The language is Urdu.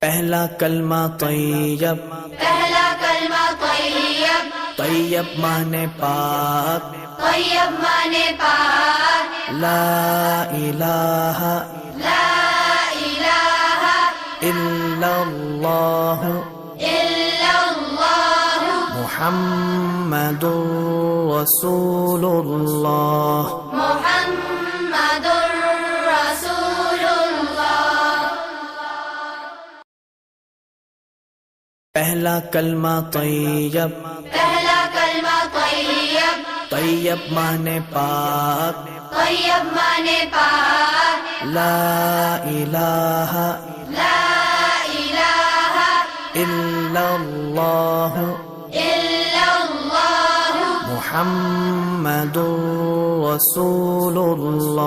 پہلا کلمہ طیب، پہلا کلمہ طیب، طیب مانے پاک، طیب مانے پاک، لا الہ لا الہ الا اللہ الا اللہ محمد رسول اللہ۔ محمد رسول اللہ۔ پہلا کلمہ طیب، پہلا کلمہ طیب، طیب مانے پاک، طیب مانے پاک، لا الہ لا الہ الا اللہ الا اللہ محمد رسول اللہ۔